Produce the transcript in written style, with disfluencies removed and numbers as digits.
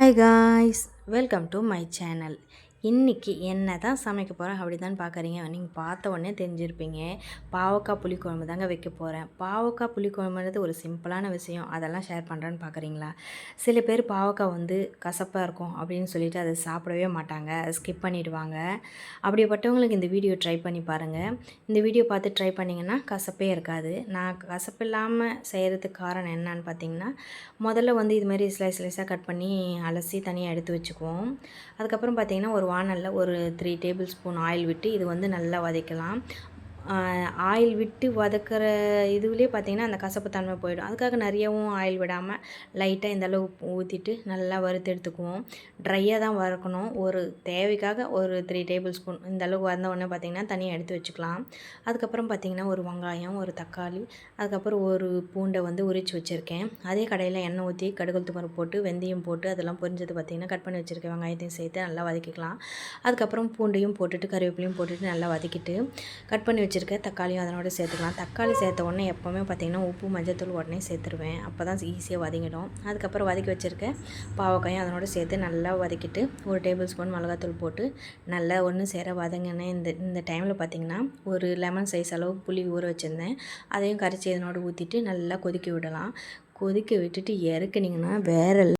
Hi guys, welcome to my channel. இன்றைக்கி என்ன தான் சமைக்க போகிறேன் அப்படி தான் பார்க்குறீங்க. நீங்கள் பார்த்த உடனே தெரிஞ்சிருப்பீங்க. பாவக்காய் புளிக்குழம்பு தாங்க வைக்க போகிறேன். பாவக்காய் புளிக்குழம்புன்றது ஒரு சிம்பிளான விஷயம், அதெல்லாம் ஷேர் பண்ணுறேன்னு பார்க்குறீங்களா? சில பேர் பாவக்காய் கசப்பாக இருக்கும் அப்படின்னு சொல்லிட்டு அதை சாப்பிடவே மாட்டாங்க, அதை ஸ்கிப் பண்ணிவிடுவாங்க. அப்படிப்பட்டவங்களுக்கு இந்த வீடியோ ட்ரை பண்ணி பாருங்கள். இந்த வீடியோ பார்த்து ட்ரை பண்ணிங்கன்னா கசப்பே இருக்காது. நான் கசப்பு இல்லாமல் செய்கிறதுக்கு காரணம் என்னன்னு பார்த்தீங்கன்னா, முதல்ல இதுமாரி ஸ்லைஸாக கட் பண்ணி அலசி தனியாக எடுத்து வச்சுக்குவோம். அதுக்கப்புறம் பார்த்திங்கன்னா ஒரு வானலில் ஒரு 3 டேபிள் ஸ்பூன் ஆயில் விட்டு இது நல்லா வதக்கலாம். ஆயில் விட்டு வதக்கிற இதுவிலே பார்த்திங்கன்னா அந்த கசப்பு தன்மை போயிடும். அதுக்காக நிறையவும் ஆயில் விடாமல் லைட்டாக இந்தளவு ஊற்றிட்டு நல்லா வறுத்து எடுத்துக்குவோம். ட்ரையாக தான் வறுக்கணும். ஒரு தேவைக்காக ஒரு 3 டேபிள் ஸ்பூன் இந்தளவு வந்த உடனே பார்த்திங்கன்னா தனியாக எடுத்து வச்சுக்கலாம். அதுக்கப்புறம் பார்த்திங்கன்னா ஒரு வெங்காயம், ஒரு தக்காளி, அதுக்கப்புறம் ஒரு பூண்டை உரித்து வச்சுருக்கேன். அதே கடையில் எண்ணெய் ஊற்றி கடுகு உளுத்தம் பருப்பு போட்டு வெந்தயம் போட்டு அதெல்லாம் பொரிஞ்சது பார்த்திங்கன்னா கட் பண்ணி வச்சுருக்கேன் வெங்காயத்தையும் சேர்த்து நல்லா வதக்கிக்கலாம். அதுக்கப்புறம் பூண்டையும் போட்டுட்டு கருவேப்பிலையும் போட்டுட்டு நல்லா வதக்கிட்டு கட் பண்ணி வச்சுருக்க தக்காளியும் அதனோட சேர்த்துக்கலாம். தக்காளி சேர்த்த உடனே எப்போவுமே பார்த்திங்கன்னா உப்பு மஞ்சத்தூள் உடனே சேர்த்துருவேன். அப்போ தான் ஈஸியாக வதங்கிடும். அதுக்கப்புறம் வதக்கி வச்சுருக்க பாவக்காயும் அதனோட சேர்த்து நல்லா வதக்கிட்டு ஒரு டேபிள் ஸ்பூன் மிளகாத்தூள் போட்டு நல்லா ஒன்று சேர வதங்கினேன். இந்த டைமில் பார்த்திங்கன்னா ஒரு லெமன் சைஸ் அளவு புளி ஊற வச்சுருந்தேன். அதையும் கரைச்சி இதனோட ஊற்றிட்டு நல்லா கொதிக்க விடலாம். கொதிக்க விட்டுட்டு இறக்குனிங்கன்னா வேறு